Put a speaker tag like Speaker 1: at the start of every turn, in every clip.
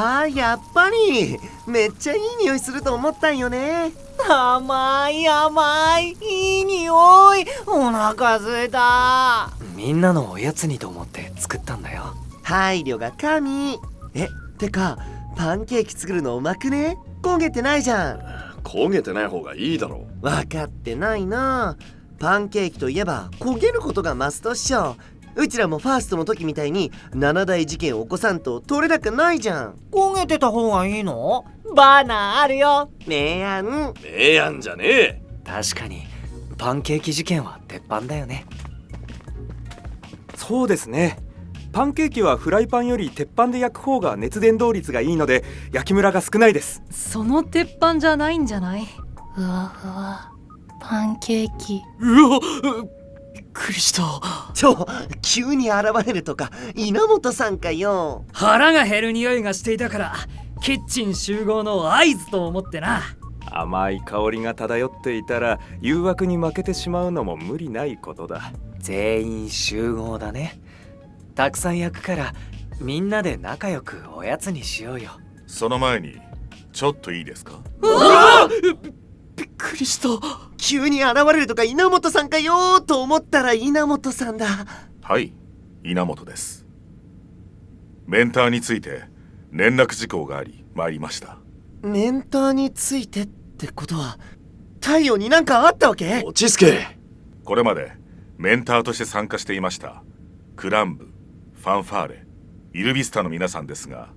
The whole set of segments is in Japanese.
Speaker 1: あー、やっぱりめっちゃいい匂いすると思ったんよね。
Speaker 2: 甘い甘い、いい匂い。お腹すいた。
Speaker 3: みんなのおやつにと思って作ったんだよ。
Speaker 1: 配慮が神。てかパンケーキ作るのうまくね？焦げてないじゃん。
Speaker 4: 焦げてない方がいいだろう。
Speaker 1: 分かってないな。パンケーキといえば焦げることがマストっしょ。うちらもファーストの時みたいに7大事件を起こさんと取れ高ないじゃん。
Speaker 2: 焦げてた方がいいの？バナーあるよ。
Speaker 1: 明暗。
Speaker 4: 明暗じゃねえ。
Speaker 3: 確かにパンケーキ事件は鉄板だよね。
Speaker 5: そうですね。パンケーキはフライパンより鉄板で焼く方が熱伝導率がいいので焼きムラが少ないです。
Speaker 6: その鉄板じゃないんじゃない？ふわふわパンケーキ。
Speaker 3: うわ、びっくりした。
Speaker 1: 急に現れるとか稲本さんかよ。
Speaker 7: 腹が減る匂いがしていたからキッチン集合の合図と思ってな。
Speaker 5: 甘い香りが漂っていたら誘惑に負けてしまうのも無理ないことだ。
Speaker 3: 全員集合だね。たくさん焼くからみんなで仲良くおやつにしようよ。
Speaker 8: その前にちょっといいですか？
Speaker 3: びっくりした。
Speaker 1: 急に現れるとか稲本さんかよと思ったら稲本さんだ。
Speaker 8: はい、稲本です。メンターについて連絡事項があり参りました。
Speaker 1: メンターについてってことは太陽になんかあったわけ？
Speaker 4: 落ち着け。
Speaker 8: これまでメンターとして参加していましたクランブ、ファンファーレ、イルビスタの皆さんですが、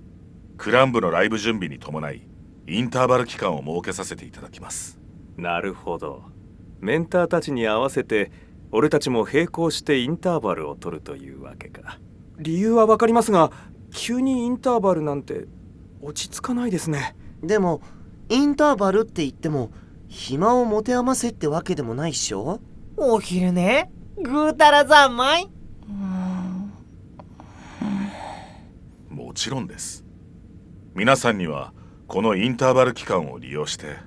Speaker 8: クランブのライブ準備に伴いインターバル期間を設けさせていただきます。
Speaker 5: なるほど。メンターたちに合わせて俺たちも並行してインターバルを取るというわけか。理由はわかりますが、急にインターバルなんて落ち着かないですね。
Speaker 1: でもインターバルって言っても暇を持て余せってわけでもないっしょ。
Speaker 2: お昼寝？ぐうたら三昧？
Speaker 8: もちろんです。皆さんにはこのインターバル期間を利用して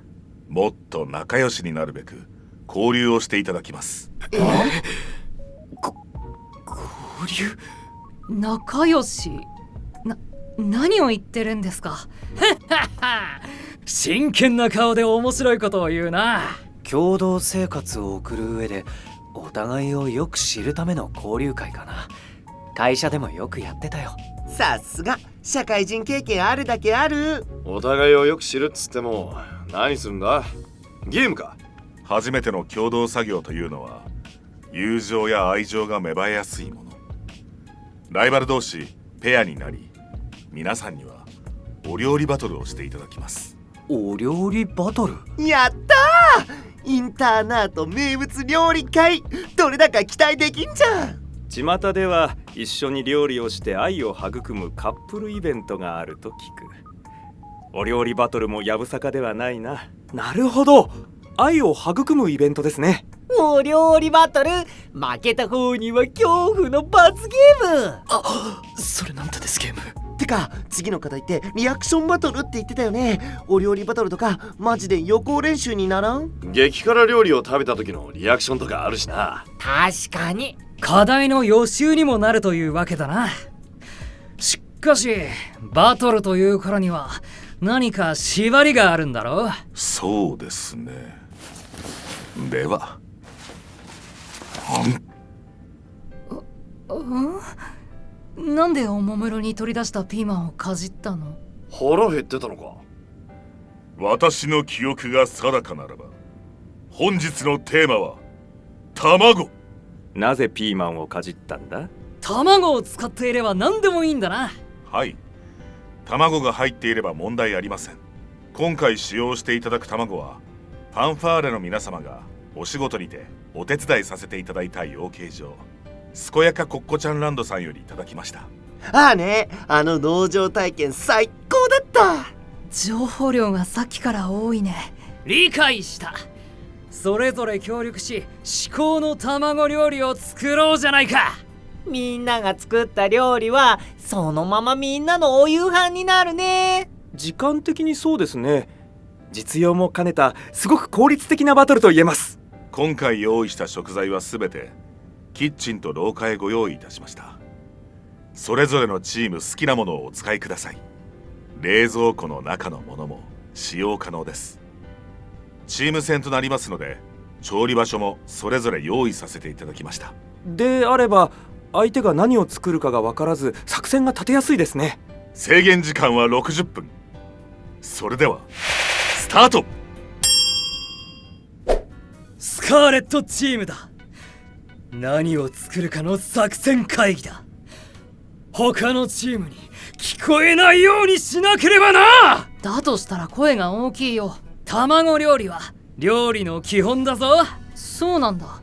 Speaker 8: もっと仲良しになるべく交流をしていただきます。
Speaker 3: 交流？
Speaker 6: 仲良し？何を言ってるんですか？
Speaker 7: 真剣な顔で面白いことを言うな。
Speaker 3: 共同生活を送る上でお互いをよく知るための交流会かな。会社でもよくやってたよ。
Speaker 1: さすが社会人経験あるだけある。
Speaker 4: お互いをよく知るっつっても何するんだ？ゲームか？
Speaker 8: 初めての共同作業というのは友情や愛情が芽生えやすいもの。ライバル同士ペアになり、皆さんにはお料理バトルをしていただきます。
Speaker 3: お料理バトル？
Speaker 1: やったー！インターナート名物料理会、どれだか期待できんじゃん。
Speaker 5: 巷では一緒に料理をして愛を育むカップルイベントがあると聞く。お料理バトルもやぶさかではないな。なるほど、愛を育むイベントですね。
Speaker 2: お料理バトル、負けた方には恐怖の罰ゲーム。
Speaker 3: それなんてですゲーム？
Speaker 1: てか次の課題ってリアクションバトルって言ってたよね。お料理バトルとかマジで予行練習にならん？
Speaker 4: 激辛料理を食べた時のリアクションとかあるしな。
Speaker 2: 確かに
Speaker 7: 課題の予習にもなるというわけだな。しかしバトルというからには何か縛りがあるんだろう。
Speaker 8: そうですね。では
Speaker 6: なんでおもむろに取り出したピーマンをかじったの？
Speaker 4: 腹減ってたのか？
Speaker 8: 私の記憶が定かならば本日のテーマは卵。
Speaker 5: なぜピーマンをかじったんだ？
Speaker 7: 卵を使っていれば何でもいいんだな。
Speaker 8: はい、卵が入っていれば問題ありません。今回使用していただく卵はファンファーレの皆様がお仕事にてお手伝いさせていただいた養鶏場健やかコッコちゃんランドさんよりいただきました。
Speaker 1: ああね、あの農場体験最高だった。
Speaker 6: 情報量がさっきから多いね。
Speaker 7: 理解した。それぞれ協力し至高の卵料理を作ろうじゃないか。
Speaker 2: みんなが作った料理はそのままみんなのお夕飯になるね。
Speaker 5: 時間的にそうですね。実用も兼ねたすごく効率的なバトルと言えます。
Speaker 8: 今回用意した食材はすべてキッチンと廊下へご用意いたしました。それぞれのチーム好きなものをお使いください。冷蔵庫の中のものも使用可能です。チーム戦となりますので、調理場所もそれぞれ用意させていただきました。
Speaker 5: であれば相手が何を作るかが分からず作戦が立てやすいですね。
Speaker 8: 制限時間は60分。それではスタート。
Speaker 7: スカーレットチームだ。何を作るかの作戦会議だ。他のチームに聞こえないようにしなければな。
Speaker 6: だとしたら声が大きいよ。
Speaker 7: 卵料理は料理の基本だぞ。
Speaker 6: そうなんだ。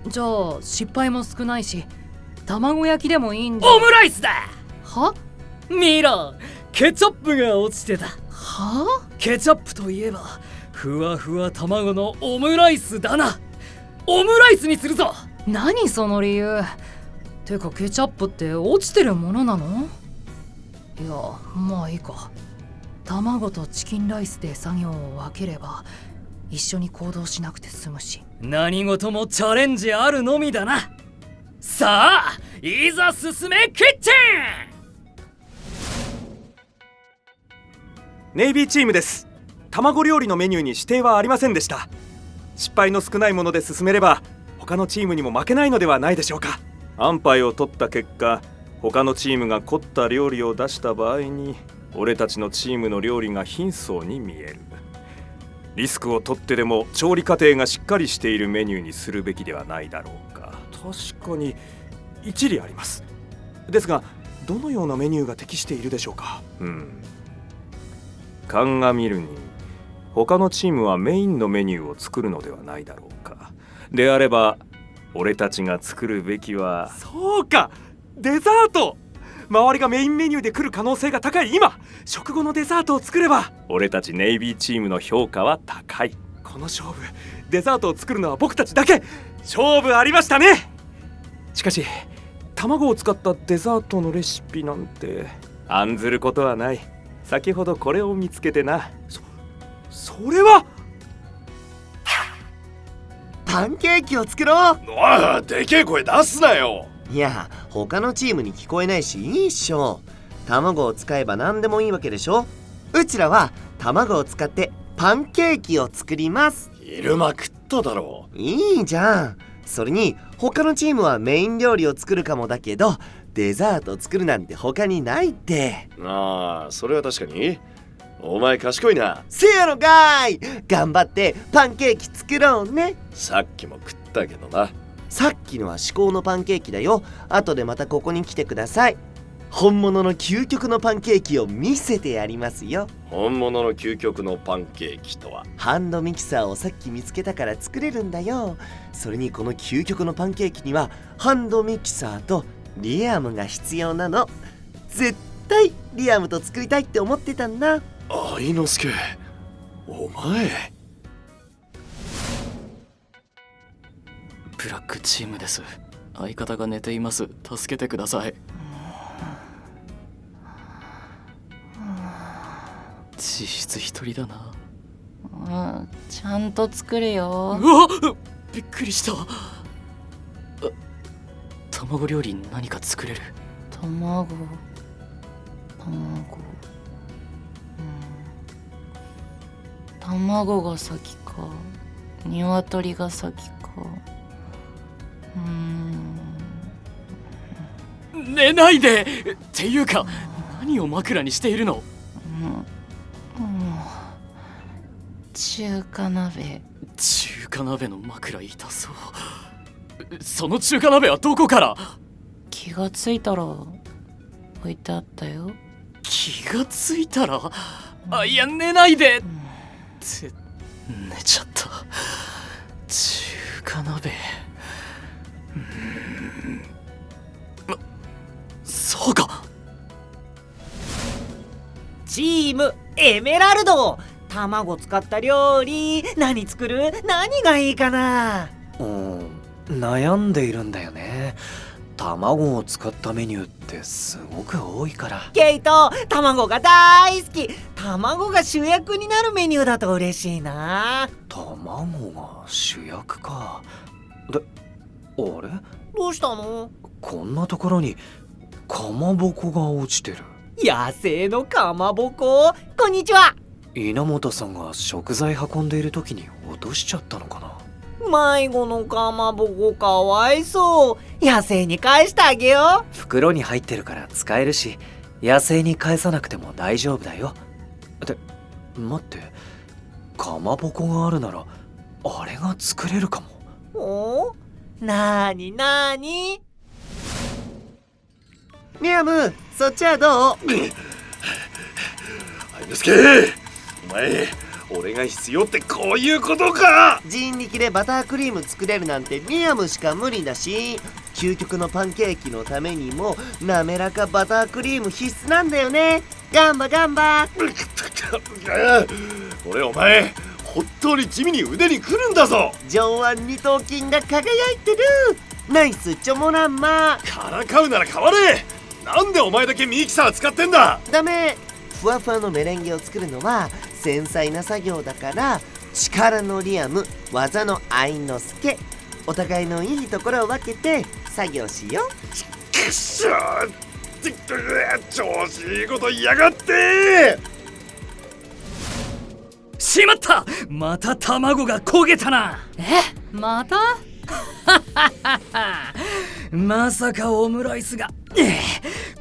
Speaker 6: じゃあ失敗も少ないし卵焼きでもいいんじゃ。
Speaker 7: オムライスだ。
Speaker 6: は
Speaker 7: 見ろ、ケチャップが落ちてた。
Speaker 6: は
Speaker 7: ケチャップといえばふわふわ卵のオムライスだな。オムライスにするぞ。
Speaker 6: 何その理由。てかケチャップって落ちてるものなの？いやまあいいか。卵とチキンライスで作業を分ければ一緒に行動しなくて済むし。
Speaker 7: 何事もチャレンジあるのみだな。さあいざ進めキッチン。
Speaker 5: ネイビーチームです。卵料理のメニューに指定はありませんでした。失敗の少ないもので進めれば他のチームにも負けないのではないでしょうか。安牌を取った結果、他のチームが凝った料理を出した場合に俺たちのチームの料理が貧相に見える。リスクを取ってでも調理過程がしっかりしているメニューにするべきではないだろうか。確かに一理あります。ですがどのようなメニューが適しているでしょうか。鑑みるに他のチームはメインのメニューを作るのではないだろうか。であれば俺たちが作るべきは、そうか、デザート。周りがメインメニューで来る可能性が高い今、食後のデザートを作れば俺たちネイビーチームの評価は高い。この勝負、デザートを作るのは僕たちだけ。勝負ありましたね。しかし卵を使ったデザートのレシピなんて案ずることはない。先ほどこれを見つけてな。それは
Speaker 1: パンケーキを作ろう。
Speaker 4: ああ、でけえ声出すなよ。
Speaker 1: いや他のチームに聞こえないしいいっしょ。卵を使えば何でもいいわけでしょ。うちらは卵を使ってパンケーキを作ります。
Speaker 4: 昼間食っただろう。
Speaker 1: いいじゃん。それに他のチームはメイン料理を作るかもだけどデザート作るなんて他にないって。
Speaker 4: ああ、それは確かに。お前賢いな。
Speaker 1: せやろがい。頑張ってパンケーキ作ろうね。
Speaker 4: さっきも食ったけどな。
Speaker 1: さっきのは至高のパンケーキだよ。後でまたここに来てください。本物の究極のパンケーキを見せてやりますよ。
Speaker 4: 本物の究極のパンケーキとは。
Speaker 1: ハンドミキサーをさっき見つけたから作れるんだよ。それにこの究極のパンケーキにはハンドミキサーとリアムが必要なの。絶対リアムと作りたいって思ってたんだ。
Speaker 4: 愛之助、お前。
Speaker 9: ブラックチームです。相方が寝ています。助けてください。実質一人だな。
Speaker 6: ちゃんと作るよ。
Speaker 9: うわっ、びっくりした。卵料理何か作れる？
Speaker 6: 卵卵が先か鶏が先か。
Speaker 9: 寝ないでっていうか何を枕にしているの？
Speaker 6: 中華鍋。
Speaker 9: 中華鍋の枕痛そう。その中華鍋はどこから？
Speaker 6: 気がついたら置いてあったよ。
Speaker 9: 気がついたら？あ、いや寝ないでって寝ちゃった。中華鍋。そうか。
Speaker 2: チームエメラルド、卵使った料理何作る？何がいいかな？
Speaker 3: 悩んでいるんだよね。卵を使ったメニューってすごく多いから。
Speaker 2: ケイト、卵が大好き。卵が主役になるメニューだと嬉しいな。
Speaker 3: 卵が主役か。で、あれ？
Speaker 2: どうしたの？
Speaker 3: こんなところにかまぼこが落ちてる。
Speaker 2: 野生のかまぼこ。こんにちは。
Speaker 3: 稲本さんが食材運んでいる時に落としちゃったのかな。
Speaker 2: 迷子のかまぼこかわいそう。野生に返してあげよう。
Speaker 3: 袋に入ってるから使えるし、野生に返さなくても大丈夫だよ。って待って、かまぼこがあるならあれが作れるかも。
Speaker 2: お？なーになーに？
Speaker 1: リアム、そっちはどう？
Speaker 4: 愛之助、お前俺が必要ってこういうことか。
Speaker 1: 人力でバタークリーム作れるなんてリアムしか無理だし、究極のパンケーキのためにも滑らかバタークリーム必須なんだよね。ガンバガンバ。
Speaker 4: 俺お前本当に地味に腕にくるんだぞ。
Speaker 1: 上腕二頭筋が輝いてる。ナイスチョモランマ。
Speaker 4: からかうなら変われ。なんでお前だけミキサー使ってんだ。
Speaker 1: ダメ。ふわふわのメレンゲを作るのは繊細な作業だから、力のリアム、技の愛之助、お互いのいいところを分けて作業しよう。
Speaker 4: くっしょー、調子いいこと言いやがって。
Speaker 7: しまった、また卵が焦げたな。
Speaker 6: また
Speaker 7: まさかオムライスが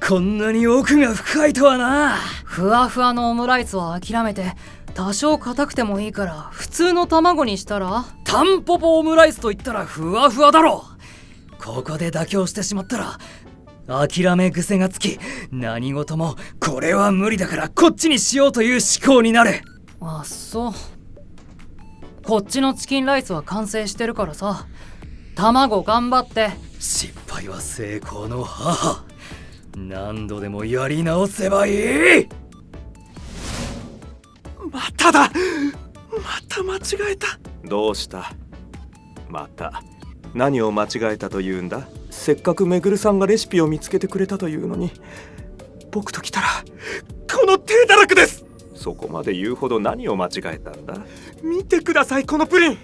Speaker 7: こんなに奥が深いとはな。
Speaker 6: ふわふわのオムライスは諦めて、多少硬くてもいいから普通の卵にしたら。
Speaker 7: タンポポオムライスと言ったらふわふわだろ。ここで妥協してしまったら諦め癖がつき、何事もこれは無理だからこっちにしようという思考になる。
Speaker 6: あ、そう。こっちのチキンライスは完成してるからさ、卵頑張って。
Speaker 7: 失敗は成功の母。何度でもやり直せばいい。
Speaker 5: まただ、また間違えた。どうした？また何を間違えたというんだ？せっかくめぐるさんがレシピを見つけてくれたというのに、僕と来たらこの手だらけです。そこまで言うほど何を間違えたんだ？見てください、このプリン。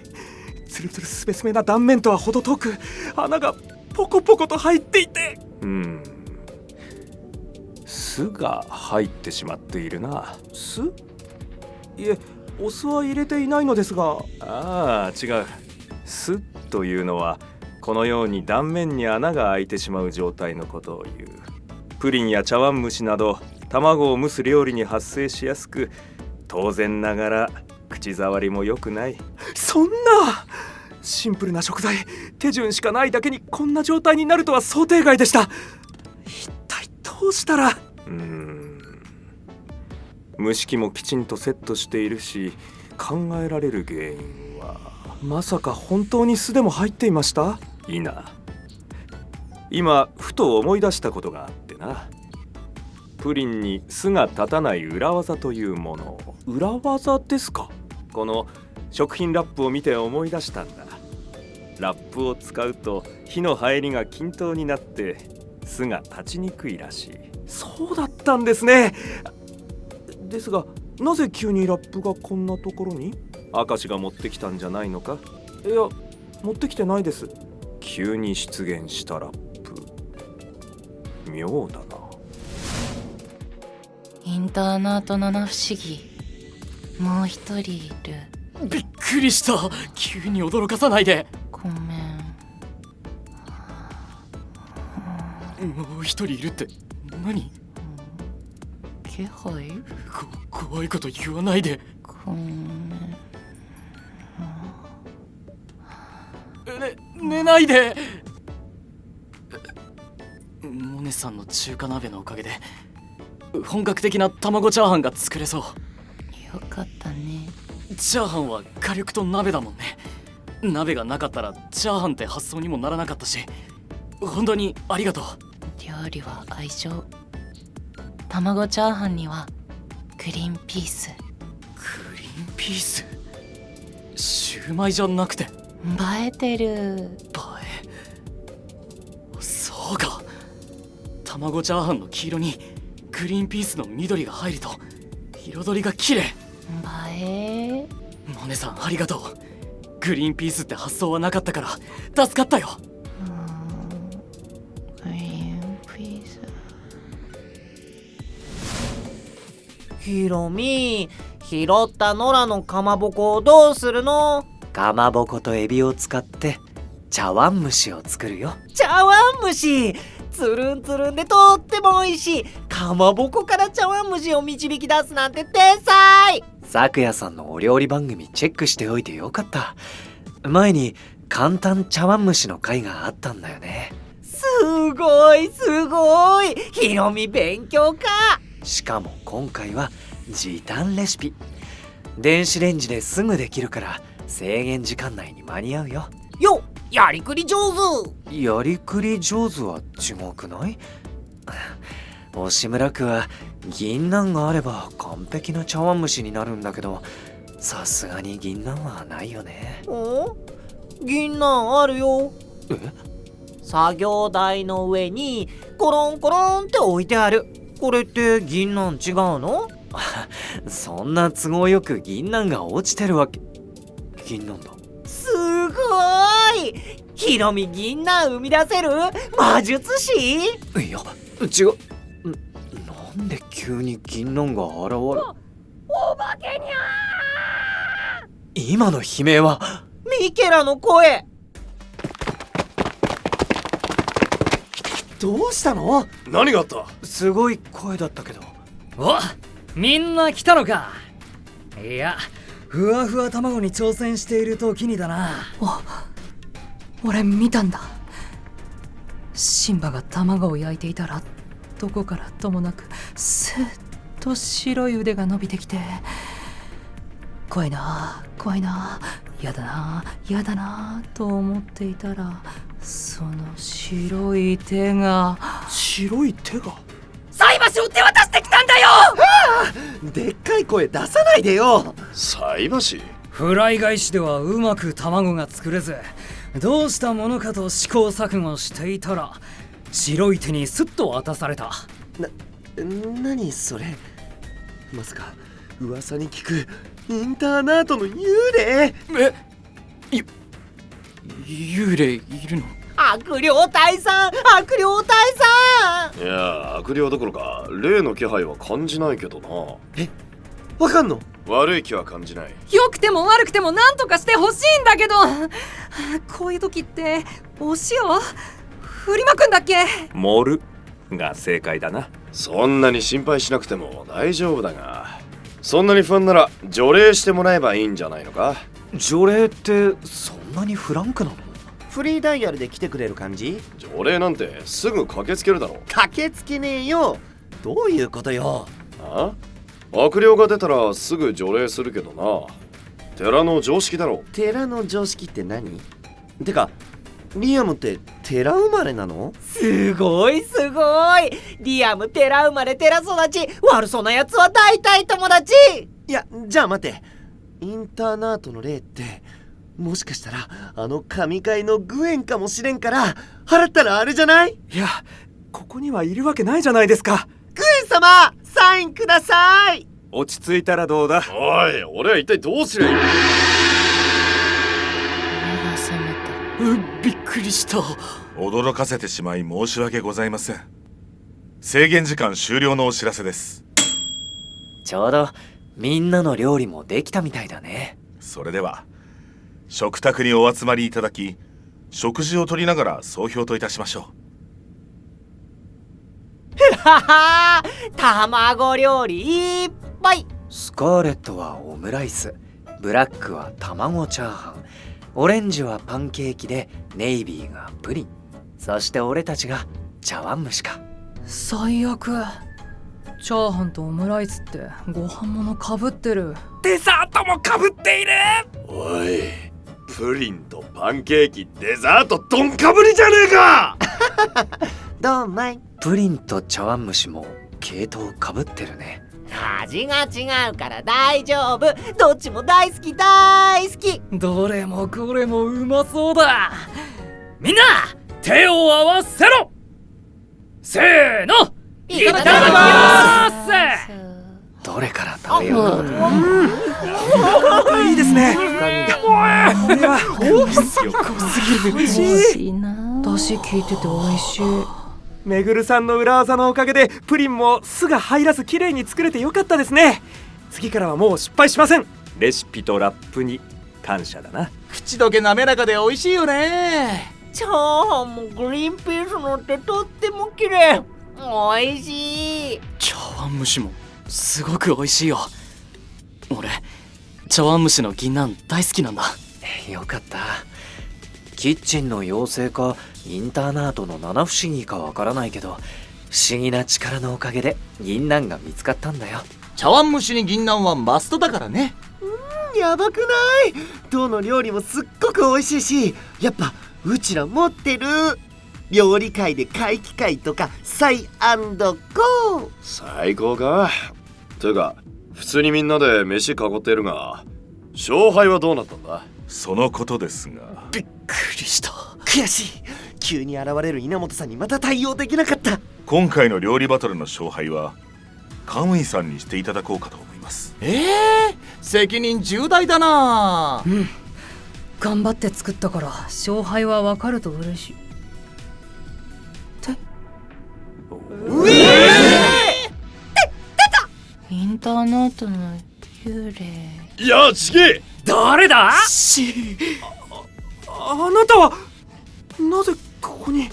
Speaker 5: つるつるすべすべな断面とは程遠く、穴がポコポコと入っていて、酢が入ってしまっているな。酢？いえ、お酢は入れていないのですが。ああ、違う。酢というのはこのように断面に穴が開いてしまう状態のことを言う。プリンや茶碗蒸しなど卵を蒸す料理に発生しやすく、当然ながら口触りも良くない。そんなシンプルな食材、手順しかないだけにこんな状態になるとは想定外でした。一体どうしたら。蒸し器もきちんとセットしているし、考えられる原因は、まさか本当に酢でも入っていました？いいな。今ふと思い出したことがあってな。プリンに酢が立たない裏技というもの。裏技ですか？この食品ラップを見て思い出したんだ。ラップを使うと火の入りが均等になって酢が立ちにくいらしい。そうだったんですね。ですが、なぜ急にラップがこんなところに？明石が持ってきたんじゃないのか？いや、持ってきてないです。急に出現したラップ、妙だな。
Speaker 10: インターナート七不思議、もう一人いる。
Speaker 9: びっくりした。急に驚かさないで。
Speaker 10: ごめん。
Speaker 9: もう一人いるって何？
Speaker 10: 気配？
Speaker 9: 怖いこと言わないで。
Speaker 10: ごめん。
Speaker 9: 寝ないで。モネさんの中華鍋のおかげで本格的な卵チャーハンが作れそう。
Speaker 10: よかったね。
Speaker 9: チャーハンは火力と鍋だもんね。鍋がなかったらチャーハンって発想にもならなかったし、本当にありがとう。
Speaker 10: 料理は愛情。卵チャーハンにはグリーンピース。
Speaker 9: グリーンピース？シューマイじゃなくて？
Speaker 10: 映えてる。
Speaker 9: 映え？そうか。卵チャーハンの黄色にグリーンピースの緑が入ると彩りが綺麗。
Speaker 10: 映え？
Speaker 9: モネさんありがとう。グリーンピースって発想はなかったから助かったよ。
Speaker 10: グリーンピース。
Speaker 2: ヒロミ、拾った野良のかまぼこをどうするの？
Speaker 3: かまぼことエビを使って茶碗蒸しを作るよ。
Speaker 2: 茶碗蒸し、つるんつるんでとっても美味しいかまぼこから茶碗蒸しを導き出すなんて天才。
Speaker 3: 咲夜さんのお料理番組チェックしておいてよかった。前に簡単茶碗蒸しの回があったんだよね。
Speaker 2: すごいすごい、ヒロミ勉強家。
Speaker 3: しかも今回は時短レシピ。電子レンジですぐできるから制限時間内に間に合うよ。
Speaker 2: よっ、やりくり上手。
Speaker 3: やりくり上手は違くない？押村区は銀杏があれば完璧な茶碗蒸しになるんだけど、さすがに銀杏はないよね。
Speaker 2: お？銀杏あるよ。
Speaker 3: え？
Speaker 2: 作業台の上にコロンコロンって置いてある。これって銀杏違うの？
Speaker 3: そんな都合よく銀杏が落ちてるわけ。銀杏だ。
Speaker 2: すごい、ヒロミ銀杏生み出せる魔術師？
Speaker 3: いや違う。なんで急に銀杏が現れる？
Speaker 6: お化けにゃ
Speaker 3: ー。今の悲鳴は
Speaker 2: ミケラの声。
Speaker 1: どうしたの？
Speaker 4: 何があった？
Speaker 3: すごい声だったけど。
Speaker 7: お、みんな来たのか。いや、ふわふわ卵に挑戦している時にだな。
Speaker 6: 俺見たんだ。シンバが卵を焼いていたら、どこからともなくスーッと白い腕が伸びてきて、怖いな怖いな、やだなやだなと思っていたら、その白い手が。
Speaker 5: 白い手が？
Speaker 6: 菜箸を手渡してきたんだよ。
Speaker 1: でっかい声出さないでよ。
Speaker 4: 菜箸？
Speaker 7: フライ返しではうまく卵が作れず、どうしたものかと試行錯誤していたら、白い手にスッと渡された。
Speaker 1: 何それ？まさか噂に聞くインターナートの幽霊？
Speaker 9: 幽霊いるの？
Speaker 2: 悪霊退散、悪霊退散。
Speaker 4: いや、悪霊どころか霊の気配は感じないけどな。
Speaker 1: わかんの？
Speaker 4: 悪い気は感じない。
Speaker 6: 良くても悪くても何とかしてほしいんだけど、こういう時ってお塩振りまくんだっけ？
Speaker 5: 盛るが正解だな。
Speaker 4: そんなに心配しなくても大丈夫だが、そんなに不安なら除霊してもらえばいいんじゃないのか？
Speaker 3: 除霊ってそんなにフランクなの？
Speaker 1: フリーダイヤルで来てくれる感じ？
Speaker 4: 除霊なんてすぐ駆けつけるだろ。
Speaker 1: 駆けつけねえよ。どういうことよ？
Speaker 4: あ？悪霊が出たらすぐ除霊するけどな。寺の常識だろ。
Speaker 1: 寺の常識って何？てかリアムって寺生まれなの？
Speaker 2: すごいすごい、リアム寺生まれ寺育ち、悪そうなやつは大体友達。
Speaker 1: いや、じゃあ待て。インターナートの霊ってもしかしたらあの神会のグエンかもしれんから、払ったらあれじゃない？
Speaker 5: いや、ここにはいるわけないじゃないですか。
Speaker 1: グエン様、サインください。
Speaker 5: 落ち着いたらどうだ？
Speaker 4: おい、俺は一体どうすりゃいい？
Speaker 10: 目が覚めた。
Speaker 9: びっくりした。
Speaker 8: 驚かせてしまい申し訳ございません。制限時間終了のお知らせです。
Speaker 3: ちょうどみんなの料理もできたみたいだね。
Speaker 8: それでは食卓にお集まりいただき、食事をとりながら総評といたしましょう。
Speaker 2: はは、卵料理いっぱい。
Speaker 3: スカーレットはオムライス、ブラックは卵チャーハン、オレンジはパンケーキで、ネイビーがプリン、そして俺たちが茶碗蒸しか。
Speaker 6: 最悪。チャーハンとオムライスってご飯物かぶってる。
Speaker 5: デザートもかぶっている。
Speaker 4: おい、プリンとパンケーキ、デザートどんかぶりじゃねえか。
Speaker 1: どんまい。
Speaker 3: プリンと茶碗蒸しも系統かぶってるね。
Speaker 2: 味が違うから大丈夫。どっちも大好き大好き。
Speaker 7: どれもこれもうまそうだ。みんな手を合わせろ。せーの、
Speaker 2: いただきます。
Speaker 3: どれから食べようか。
Speaker 5: いいですね。
Speaker 10: 美味しいな。
Speaker 6: 出汁効いてて美味しい。
Speaker 5: めぐるさんの裏技のおかげでプリンも酢が入らず綺麗に作れてよかったですね。次からはもう失敗しません。レシピとラップに感謝だな。
Speaker 9: 口どけ滑らかで美味しいよね。
Speaker 2: チャーハンもグリーンピースのってとっても綺麗。美味しい。
Speaker 9: 茶碗蒸しもすごく美味しいよ。俺茶碗蒸しの銀杏大好きなんだ。
Speaker 3: よかった。キッチンの妖精かインターナートの七不思議かわからないけど、不思議な力のおかげで銀杏が見つかったんだよ。
Speaker 9: 茶碗蒸しに銀杏はマストだからね。
Speaker 1: やばくない？どの料理もすっごく美味しいし、やっぱうちら持ってる。料理界で怪奇界とかサイ&ゴー。
Speaker 4: 最高か。というか普通にみんなで飯囲っているが、勝敗はどうなったんだ？
Speaker 8: そのことですが。
Speaker 9: びっくりした。
Speaker 1: 悔しい。急に現れる稲本さんにまた対応できなかった。
Speaker 8: 今回の料理バトルの勝敗はカムイさんにしていただこうかと思います。
Speaker 9: 責任重大だな。
Speaker 6: 頑張って作ったから勝敗は分かると嬉しい。
Speaker 10: インターナートの幽霊。
Speaker 4: いやちげ。
Speaker 7: 誰だ？
Speaker 5: あなたはなぜここに？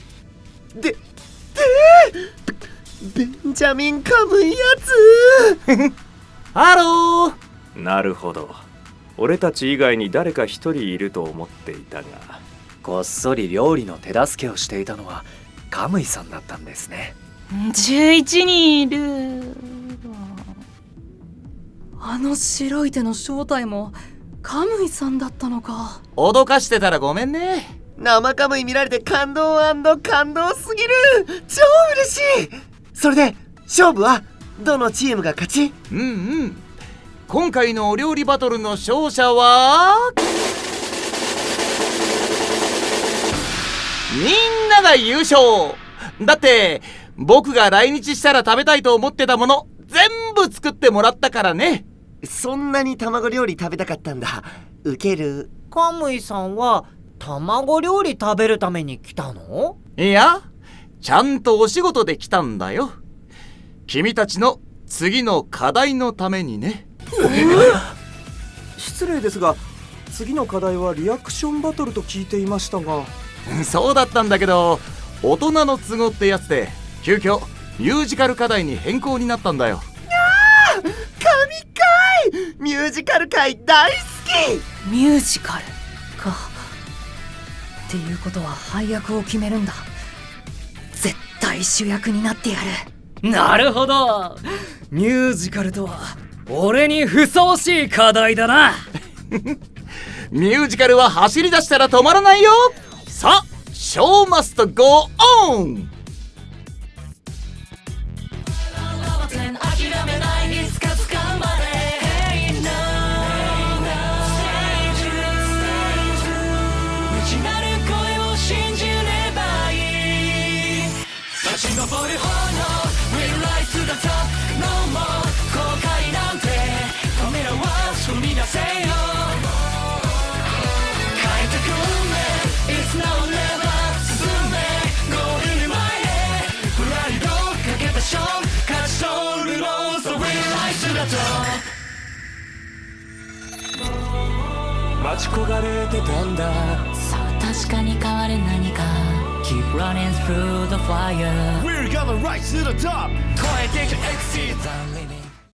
Speaker 1: ベンジャミン・カムイやつ
Speaker 9: ハロー。
Speaker 5: なるほど。俺たち以外に誰か一人いると思っていたが、
Speaker 3: こっそり料理の手助けをしていたのはカムイさんだったんですね。
Speaker 10: 11人いる。
Speaker 6: あの白い手の正体もカムイさんだったのか。
Speaker 9: 脅かしてたらごめんね。
Speaker 1: 生カムイ見られて感動感動すぎる。超嬉しい。それで勝負はどのチームが勝ち？
Speaker 9: 今回のお料理バトルの勝者はみんなが優勝だって、僕が来日したら食べたいと思ってたもの全部作ってもらったからね。
Speaker 1: そんなに卵料理食べたかったんだ。ウケる。
Speaker 2: カムイさんは卵料理食べるために来たの？
Speaker 9: いや、ちゃんとお仕事で来たんだよ。君たちの次の課題のためにね。
Speaker 5: 失礼ですが、次の課題はリアクションバトルと聞いていましたが。
Speaker 9: そうだったんだけど、大人の都合ってやつで急遽ミュージカル課題に変更になったんだよ。
Speaker 1: 神回！ミュージカル界大好き。
Speaker 6: ミュージカルか。っていうことは配役を決めるんだ。絶対主役になってやる。
Speaker 7: なるほど。ミュージカルとは俺にふさわしい課題だな。
Speaker 9: ミュージカルは走り出したら止まらないよ。さあ、ショーマストゴーオン。
Speaker 11: 待ち焦がれてたんだ。
Speaker 10: さあ確かに変わる何か。 Keep running through the fire.
Speaker 11: We're gonna rise to the top. 超えてく exit